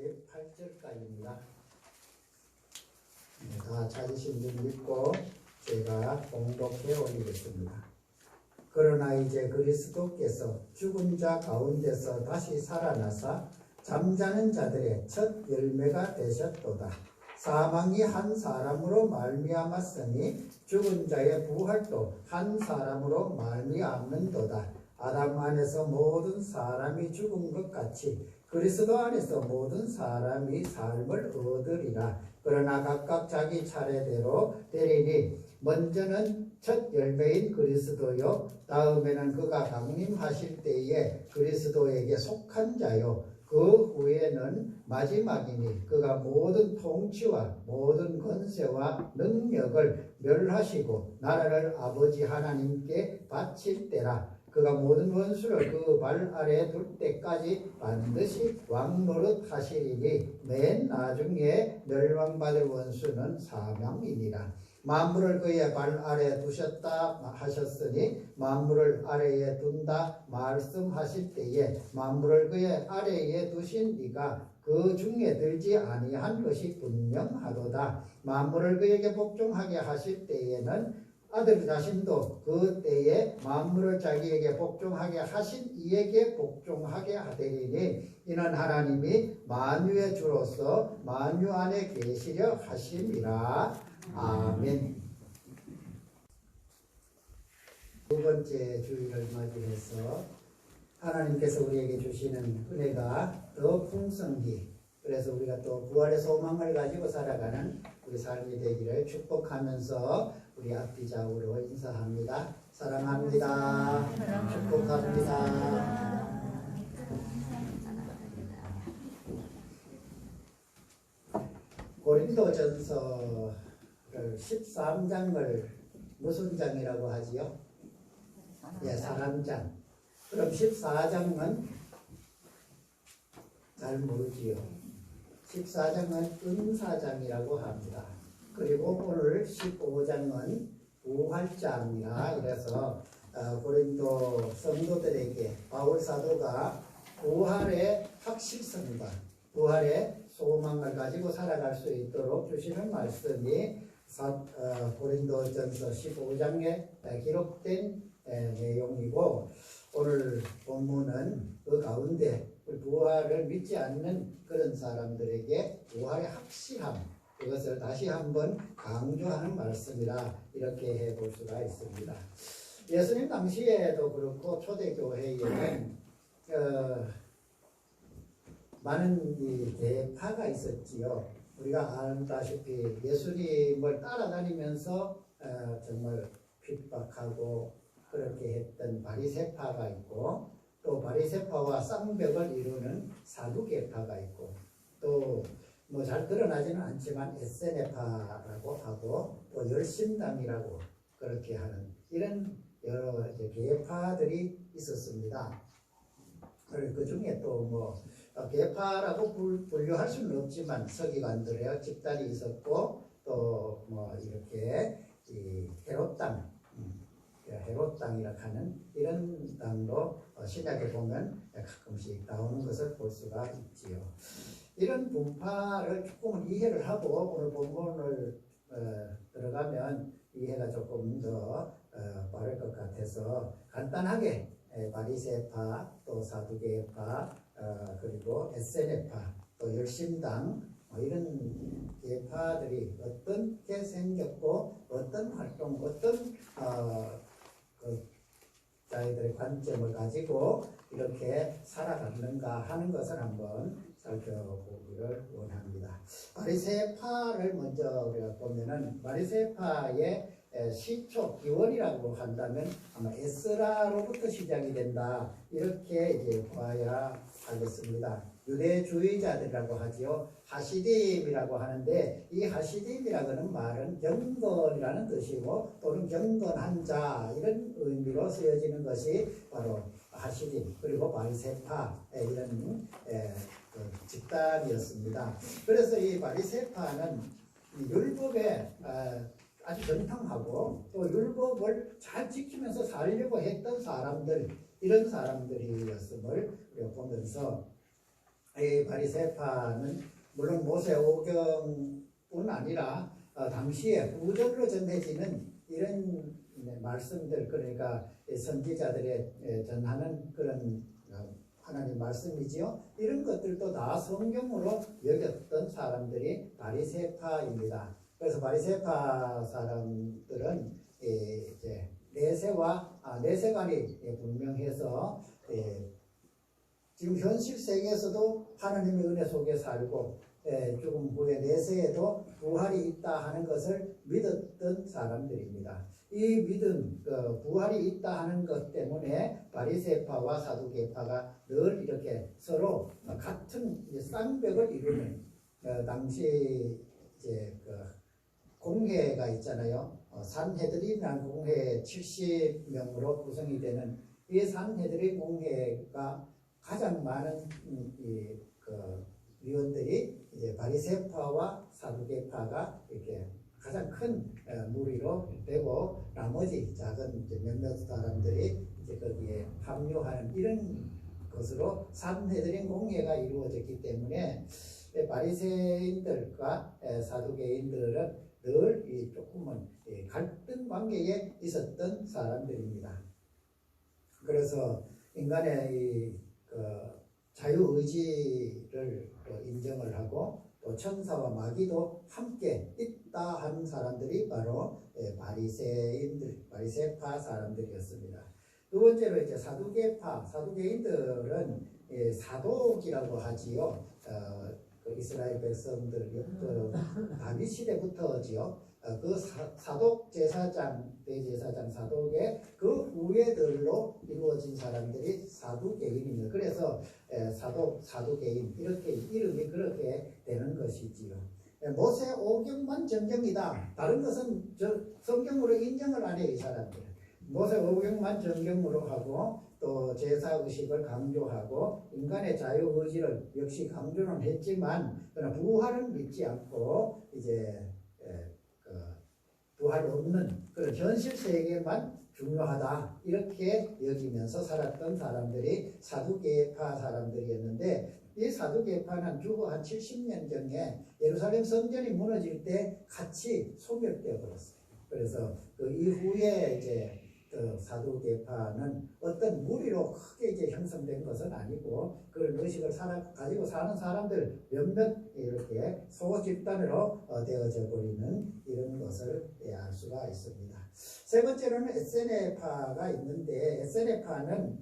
38절까지입니다. 다 찾으신 줄 믿고 제가 봉독해 올리겠습니다. 그러나 이제 그리스도께서 죽은 자 가운데서 다시 살아나사 잠자는 자들의 첫 열매가 되셨도다. 사망이 한 사람으로 말미암았으니 죽은 자의 부활도 한 사람으로 말미암는도다. 아담 안에서 모든 사람이 죽은 것 같이 그리스도 안에서 모든 사람이 삶을 얻으리라. 그러나 각각 자기 차례대로 되리니 먼저는 첫 열매인 그리스도요, 다음에는 그가 강림하실 때에 그리스도에게 속한 자요, 그 후에는 마지막이니 그가 모든 통치와 모든 권세와 능력을 멸하시고 나라를 아버지 하나님께 바칠 때라. 그가 모든 원수를 그 발 아래 둘 때까지 반드시 왕노릇 하시리니 맨 나중에 멸망받을 원수는 사망이니라. 만물을 그의 발 아래 두셨다 하셨으니 만물을 아래에 둔다 말씀하실 때에 만물을 그의 아래에 두신 이가 그 중에 들지 아니한 것이 분명하도다. 만물을 그에게 복종하게 하실 때에는 아들 자신도 그 때에 만물을 자기에게 복종하게 하신 이에게 복종하게 하되리니 이는 하나님이 만유의 주로서 만유 안에 계시려 하심이라. 아멘. 두 번째 주일을 맞이해서 하나님께서 우리에게 주시는 은혜가 더 풍성히, 그래서 우리가 또 부활의 소망을 가지고 살아가는 우리 삶이 되기를 축복하면서 우리 앞뒤 좌우로 인사합니다. 사랑합니다. 축복합니다. 고린도전서 13장을 무슨 장이라고 하지요? 예, 사랑장. 그럼 14장은 잘 모르지요. 14장은 은사장이라고 합니다. 그리고 오늘 15장은 부활장이라 이래서 고린도 성도들에게 바울 사도가 부활의 확실성과 부활의 소망을 가지고 살아갈 수 있도록 주시는 말씀이 고린도전서 15장에 기록된 내용이고, 오늘 본문은 그 가운데 부활을 믿지 않는 그런 사람들에게 부활의 확실함, 이것을 다시 한번 강조하는 말씀이라 이렇게 해볼 수가 있습니다. 예수님 당시에도 그렇고 초대교회에는 많은 계파가 있었지요. 우리가 알다시피 예수님을 따라다니면서 정말 핍박하고 그렇게 했던 바리새파가 있고, 또 바리새파와 쌍벽을 이루는 사두개파가 있고, 또 뭐 잘 드러나지는 않지만 에세네파라고 하고 또 열심당이라고 그렇게 하는 이런 여러 계파들이 있었습니다. 그 중에 또 뭐 계파라고 분류할 수는 없지만 서기관들의 집단이 있었고, 또 뭐 이렇게 헤롯당이라 하는 이런 당도 신약에 보면 가끔씩 나오는 것을 볼 수가 있지요. 이런 분파를 조금 이해를 하고 오늘 본문을 들어가면 이해가 조금 더 빠를 것 같아서 간단하게 바리새파, 또 사두개파, 그리고 에세네파, 또 열심당, 이런 계파들이 어떻게 생겼고 어떤 활동, 어떤 자기들의 관점을 가지고 이렇게 살아갔는가 하는 것을 한번 살펴보기를 원합니다. 바리새파를 먼저 우리가 보면은 바리새파의 시초 기원이라고 한다면 아마 에스라로부터 시작이 된다, 이렇게 이제 봐야 하겠습니다. 유대주의자들이라고 하지요. 하시딤이라고 하는데, 이 하시딤이라는 말은 경건이라는 뜻이고 또는 경건한 자, 이런 의미로 쓰여지는 것이 바로 하시딤, 그리고 바리새파, 이런 집단이었습니다. 그래서 이 바리새파는 율법에 아주 정통하고 또 율법을 잘 지키면서 살려고 했던 사람들, 이런 사람들이었음을 우리가 보면서 이 바리새파는 물론 모세 오경뿐 아니라 당시에 구절로 전해지는 이런 말씀들, 그러니까 선지자들의 전하는 그런 하나님 말씀이지요. 이런 것들도 다 성경으로 여겼던 사람들이 바리새파입니다. 그래서 바리새파 사람들은 이제 내세관이 분명해서 지금 현실 세계에서도 하나님의 은혜 속에 살고 죽음 후에 내세에도 부활이 있다 하는 것을 믿었던 사람들입니다. 이 믿음, 부활이 있다 하는 것 때문에 바리새파와 사두개파가 늘 이렇게 서로 같은 쌍벽을 이루는 당시 이제 공회가 있잖아요. 산헤드린이라는 공회 70명으로 구성이 되는 이 산헤드린 공회가 가장 많은 위원들이 이제 바리새파와 사두개파가 이렇게 가장 큰 무리로 되고 나머지 작은 이제 몇몇 사람들이 이제 거기에 합류하는 이런 것으로 산헤드린 공회가 이루어졌기 때문에 바리새인들과 사두개인들은 늘 이 조금은 갈등 관계에 있었던 사람들입니다. 그래서 인간의 이 자유의지를 인정을 하고 또 천사와 마귀도 함께 있다 하는 사람들이 바로 바리새파 사람들이었습니다. 두 번째로 이제 사두개인들은 사독이라고 하지요. 이스라엘 백성들 다윗 시대부터지요. 그 사독 제사장, 대제사장 사독의 그 후예들로 이루어진 사람들이 사두개인입니다. 그래서 사두개인 이렇게 이름이 그렇게 되는 것이지요. 모세 오경만 정경이다. 다른 것은 성경으로 인정을 안 해요. 이 사람들은 모세 오경만 정경으로 하고 또 제사의식을 강조하고 인간의 자유의지를 역시 강조는 했지만 그러나 부활은 믿지 않고 이제 부활이 없는 그런 현실 세계만 중요하다 이렇게 여기면서 살았던 사람들이 사두개파 사람들이었는데 이 사두개파는 주후 한 70년 전에 예루살렘 성전이 무너질 때 같이 소멸되어 버렸어요. 그래서 그 이후에 이제 사두개파는 어떤 무리로 크게 이제 형성된 것은 아니고 그런 의식을 가지고 사는 사람들 몇몇 이렇게 소집단으로 되어져 버리는 이런 것을 알 수가 있습니다. 세 번째로는 에세네파가 있는데 에세네파는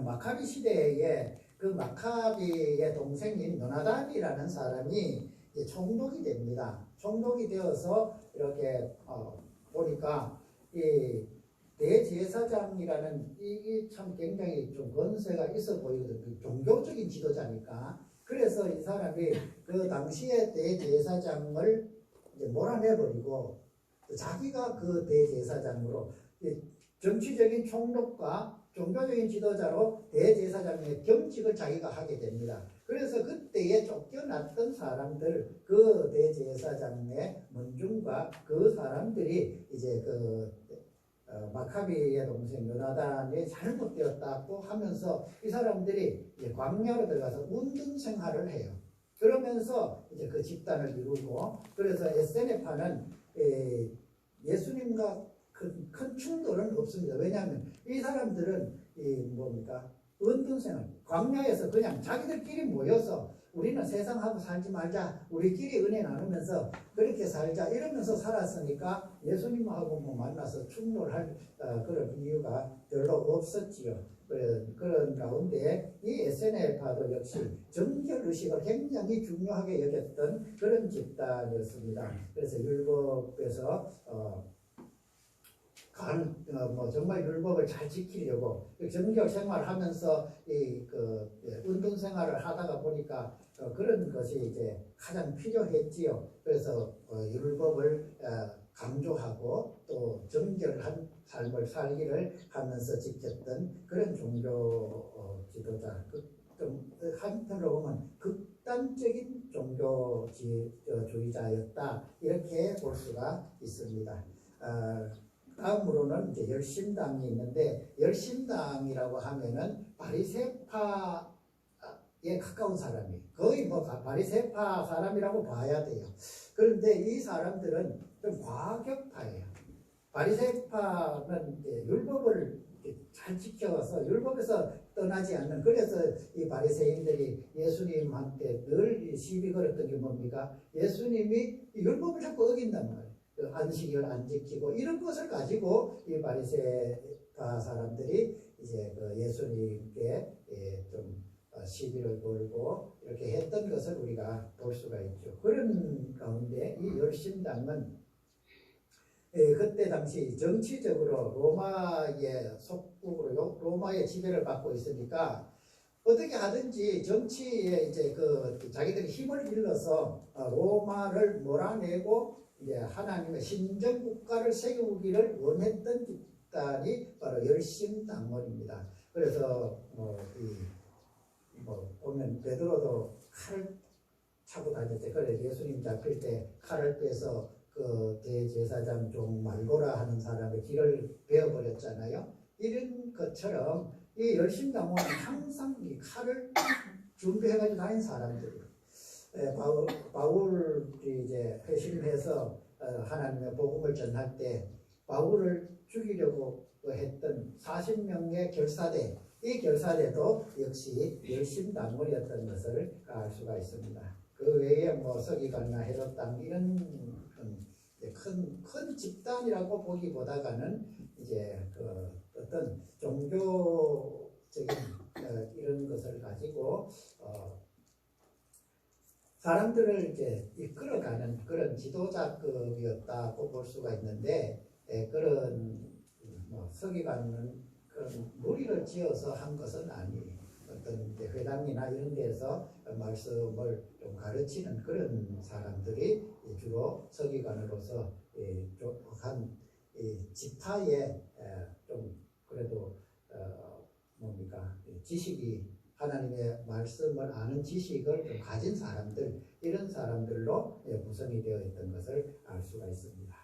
마카비 시대에 그 마카비의 동생인 요나단이라는 사람이 총독이 됩니다. 총독이 되어서 이렇게 보니까 이 대제사장이라는 이 참 굉장히 좀 권세가 있어 보이거든요. 종교적인 지도자니까. 그래서 이 사람이 그 당시의 대제사장을 이제 몰아내버리고 자기가 그 대제사장으로 정치적인 총독과 종교적인 지도자로 대제사장의 겸직을 자기가 하게 됩니다. 그래서 그때에 쫓겨났던 사람들, 그 대제사장의 문중과 그 사람들이 이제 마카비의 동생 요나단이 잘못되었다고 하면서 이 사람들이 이제 광야로 들어가서 운동 생활을 해요. 그러면서 이제 그 집단을 이루고 그래서 에세네파는 예수님과 큰 충돌은 없습니다. 왜냐하면 이 사람들은 운동 생활, 광야에서 그냥 자기들끼리 모여서 우리는 세상하고 살지 말자, 우리끼리 은혜 나누면서 그렇게 살자 이러면서 살았으니까 예수님하고 만나서 충돌할 그런 이유가 별로 없었지요. 그런 가운데 이 에세네파도 역시 정결의식을 굉장히 중요하게 여겼던 그런 집단이었습니다. 그래서 율법에서 정말 율법을 잘 지키려고 정결 생활을 하면서 운동 생활을 하다가 보니까 그런 것이 이제 가장 필요했지요. 그래서 율법을 강조하고 또 정결한 삶을 살기를 하면서 지켰던 그런 종교 지도자. 한편으로 보면 극단적인 종교주의자였다 이렇게 볼 수가 있습니다. 다음으로는 이제 열심당이 있는데 열심당이라고 하면은 바리새파 가까운 사람이 거의 뭐 바리새파 사람이라고 봐야 돼요. 그런데 이 사람들은 좀 과격파예요. 바리새파는 율법을 잘 지켜서 율법에서 떠나지 않는, 그래서 이 바리새인들이 예수님한테 늘 시비 걸었던 게 뭡니까? 예수님이 율법을 자꾸 어긴단 말이에요. 그 안식일 안 지키고 이런 것을 가지고 이 바리새파 사람들이 이제 그 예수님께 좀 시비를 걸고 이렇게 했던 것을 우리가 볼 수가 있죠. 그런 가운데 이 열심당은 그때 당시 정치적으로 로마의 속국으로 로마의 지배를 받고 있으니까 어떻게 하든지 정치에 이제 그 자기들이 힘을 빌려서 로마를 몰아내고 이제 하나님의 신정 국가를 세우기를 원했던 집단이 바로 열심당원입니다. 그래서 보면 베드로도 칼을 차고 다녔대. 그래 예수님 잡힐 때 칼을 빼서 그 대제사장 종 말고라 하는 사람의 길을 베어버렸잖아요. 이런 것처럼 이 열심당원은 항상 이 칼을 준비해가지고 다닌 사람들이에요. 바울이 이제 회심해서 하나님의 복음을 전할 때 바울을 죽이려고 했던 40명의 결사대, 이 결사대도 역시 열심당원이었던 것을 알 수가 있습니다. 그 외에 뭐 서기관이나 헤롯당 이런 큰 집단이라고 보기보다는 이제 그 어떤 종교적인 이런 것을 가지고 사람들을 이제 이끌어가는 그런 지도자급이었다고 볼 수가 있는데, 그런 서기관은 그런 무리를 지어서 한 것은 아니에요. 어떤 회당이나 이런 데서 말씀을 좀 가르치는 그런 사람들이 주로 서기관으로서 한 지파에 좀 그래도 지식이 하나님의 말씀을 아는 지식을 좀 가진 사람들, 이런 사람들로 구성이 되어 있던 것을 알 수가 있습니다.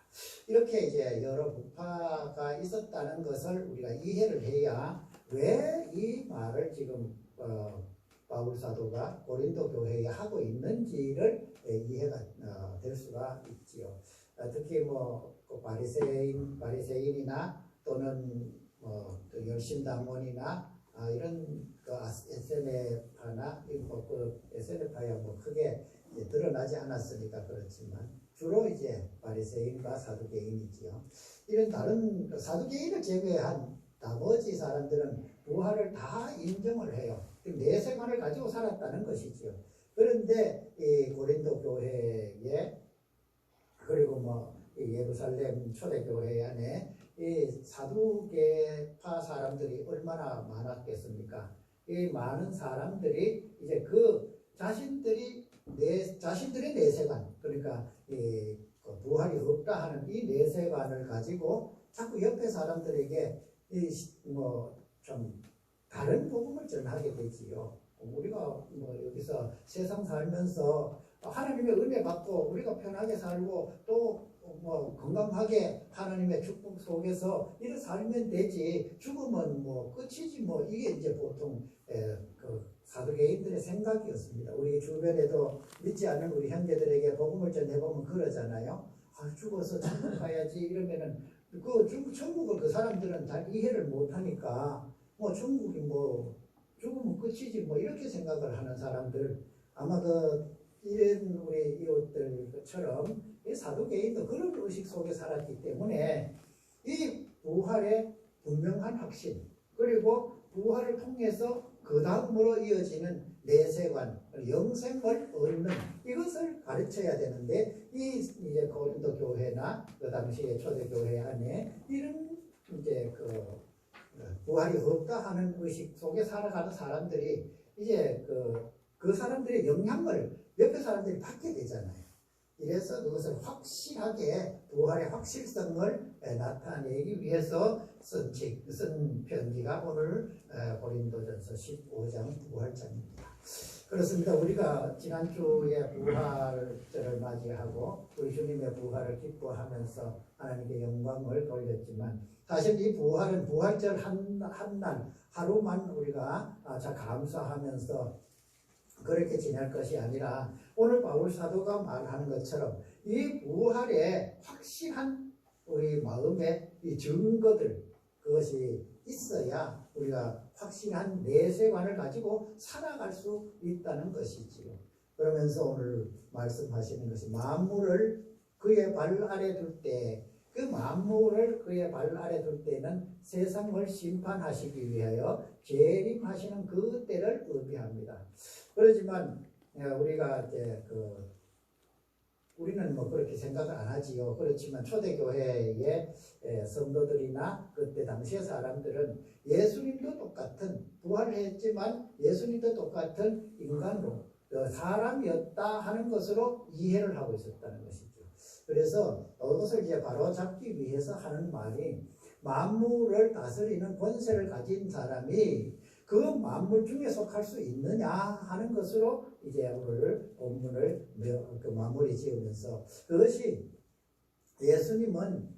이렇게 이제 여러 부파가 있었다는 것을 우리가 이해를 해야 왜 이 말을 지금 바울 사도가 고린도 교회에 하고 있는지를 이해가 될 수가 있지요. 특히 그 바리새인이나 또는 그 열심당원이나 이런 그 에세네파나 그 에세네파야 크게 드러나지 않았으니까 그렇지만 주로 이제 바리새인과 사두개인이지요. 이런 다른 사두개인을 제외한 나머지 사람들은 부활을 다 인정을 해요. 내세관을 가지고 살았다는 것이지요. 그런데 이 고린도 교회에 그리고 예루살렘 초대교회 안에 이 사두개파 사람들이 얼마나 많았겠습니까? 이 많은 사람들이 이제 그 자신들의 내세관, 그러니까 이 부활이 없다 하는 이 내세관을 가지고 자꾸 옆에 사람들에게 좀 다른 복음을 전하게 되지요. 우리가 여기서 세상 살면서 하나님의 은혜 받고 우리가 편하게 살고 또 건강하게 하나님의 축복 속에서 이렇게 살면 되지, 죽으면 끝이지 이게 이제 보통 그 사두개인들의 생각이었습니다. 우리 주변에도 믿지 않는 우리 형제들에게 복음을 전해보면 그러잖아요. 죽어서 천국 가야지 이러면은 천국을 그 사람들은 잘 이해를 못하니까 천국이 죽으면 끝이지 이렇게 생각을 하는 사람들, 아마 이런 우리 이웃들처럼 이 사두개인도 그런 의식 속에 살았기 때문에 이 부활의 분명한 확신, 그리고 부활을 통해서 그 다음으로 이어지는 내세관, 영생을 얻는 이것을 가르쳐야 되는데, 이제 고린도 교회나 그 당시의 초대교회 안에 이런 이제 부활이 없다 하는 의식 속에 살아가는 사람들이 이제 그 사람들의 영향을 옆에 사람들이 받게 되잖아요. 이래서 그것을 확실하게 부활의 확실성을 나타내기 위해서 쓴 편지가 오늘 고린도전서 15장 부활장입니다. 그렇습니다. 우리가 지난주에 부활절을 맞이하고 우리 주님의 부활을 기뻐하면서 하나님께 영광을 돌렸지만, 사실 이 부활은 부활절 한 날 하루만 우리가 감사하면서 그렇게 지낼 것이 아니라 오늘 바울 사도가 말하는 것처럼 이 부활의 확실한 우리 마음의 이 증거들, 그것이 있어야 우리가 확실한 내세관을 가지고 살아갈 수 있다는 것이지요. 그러면서 오늘 말씀하시는 것이 만물을 그의 발 아래 둘 때, 그 만물을 그의 발 아래 둘 때는 세상을 심판하시기 위하여 재림하시는 그 때를 의미합니다. 그렇지만 우리가 이제 우리는 뭐 그렇게 생각을 안 하지요. 그렇지만 초대교회의 성도들이나 그때 당시의 사람들은 예수님도 똑같은 부활을 했지만 예수님도 똑같은 인간으로 사람이었다 하는 것으로 이해를 하고 있었다는 것이죠. 그래서 이것을 이제 바로 잡기 위해서 하는 말이 만물을 다스리는 권세를 가진 사람이 그 만물 중에 속할 수 있느냐 하는 것으로 이제 오늘 본문을 마무리 지으면서, 그것이 예수님은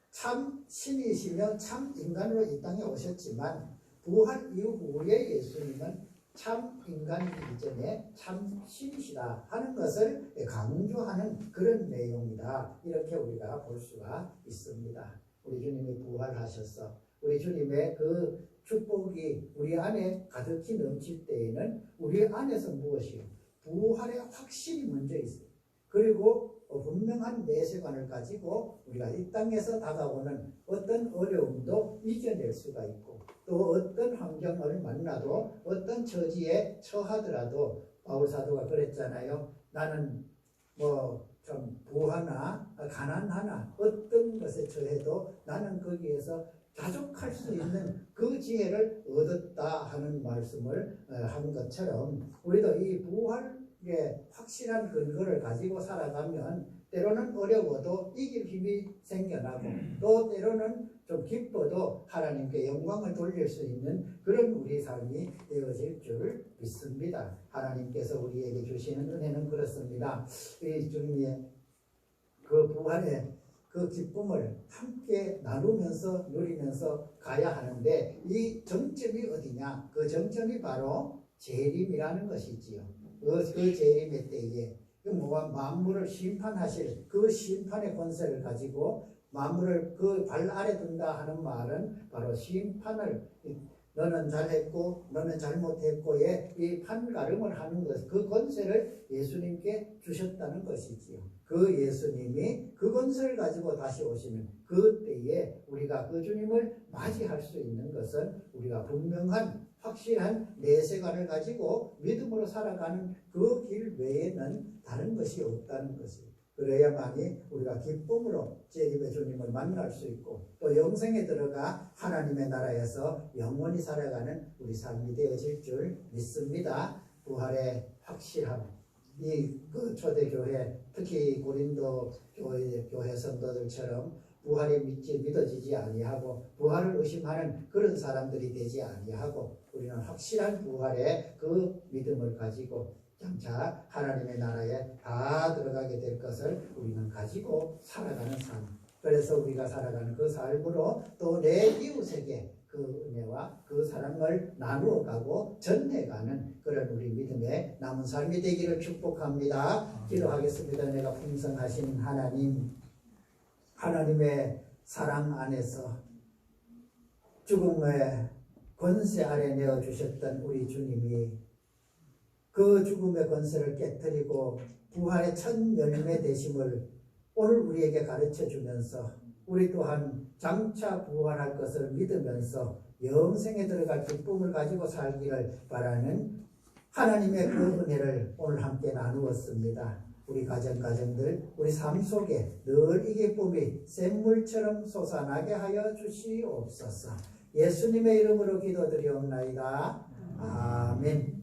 참 신이시며 참 인간으로 이 땅에 오셨지만 부활 이후에 예수님은 참 인간이기 이전에 참 신이시다 하는 것을 강조하는 그런 내용이다, 이렇게 우리가 볼 수가 있습니다. 우리 주님이 부활하셔서 우리 주님의 그 축복이 우리 안에 가득히 넘칠 때에는 우리 안에서 무엇이요? 부활의 확신이 먼저 있어요. 그리고 분명한 내세관을 가지고 우리가 이 땅에서 다가오는 어떤 어려움도 이겨낼 수가 있고, 또 어떤 환경을 만나도 어떤 처지에 처하더라도 바울 사도가 그랬잖아요. 나는 뭐 좀 부하나 가난하나 어떤 것에 처해도 나는 거기에서 자족할 수 있는 그 지혜를 얻었다 하는 말씀을 한 것처럼, 우리도 이 부활의 확실한 근거를 가지고 살아가면 때로는 어려워도 이길 힘이 생겨나고, 또 때로는 좀 기뻐도 하나님께 영광을 돌릴 수 있는 그런 우리 삶이 되어질 줄 믿습니다. 하나님께서 우리에게 주시는 은혜는 그렇습니다. 이 주님의 그 부활의 그 기쁨을 함께 나누면서 누리면서 가야 하는데, 이 정점이 어디냐? 그 정점이 바로 재림이라는 것이지요. 그 재림의 때에 만물을 심판하실 그 심판의 권세를 가지고 만물을 그 발 아래 둔다 하는 말은 바로 심판을, 너는 잘했고 너는 잘못했고의 이 판가름을 하는 것, 그 권세를 예수님께 주셨다는 것이지요. 그 예수님이 그 권세를 가지고 다시 오시는 그 때에 우리가 그 주님을 맞이할 수 있는 것은 우리가 분명한 확실한 내세관을 가지고 믿음으로 살아가는 그 길 외에는 다른 것이 없다는 것입니다. 그래야만이 우리가 기쁨으로 재림의 주님을 만날 수 있고, 또 영생에 들어가 하나님의 나라에서 영원히 살아가는 우리 삶이 되어질 줄 믿습니다. 부활의 확실함, 그 초대교회, 특히 고린도 교회 성도들처럼 부활이 믿어지지 아니하고 부활을 의심하는 그런 사람들이 되지 아니하고, 우리는 확실한 부활의 그 믿음을 가지고 장차 하나님의 나라에 다 들어가게 될 것을 우리는 가지고 살아가는 삶, 그래서 우리가 살아가는 그 삶으로 또 내 이웃에게 그 은혜와 그 사랑을 나누어가고 전해가는 그런 우리 믿음의 남은 삶이 되기를 축복합니다. 기도하겠습니다. 내가 풍성하신 하나님, 하나님의 사랑 안에서 죽음의 권세 아래 내어주셨던 우리 주님이 그 죽음의 권세를 깨뜨리고 부활의 첫 열매 되심을 오늘 우리에게 가르쳐 주면서, 우리 또한 장차 부활할 것을 믿으면서 영생에 들어갈 기쁨을 가지고 살기를 바라는 하나님의 그 은혜를 오늘 함께 나누었습니다. 우리 가정들, 우리 삶 속에 늘 이 기쁨이 샘물처럼 솟아나게 하여 주시옵소서. 예수님의 이름으로 기도드리옵나이다. 아멘.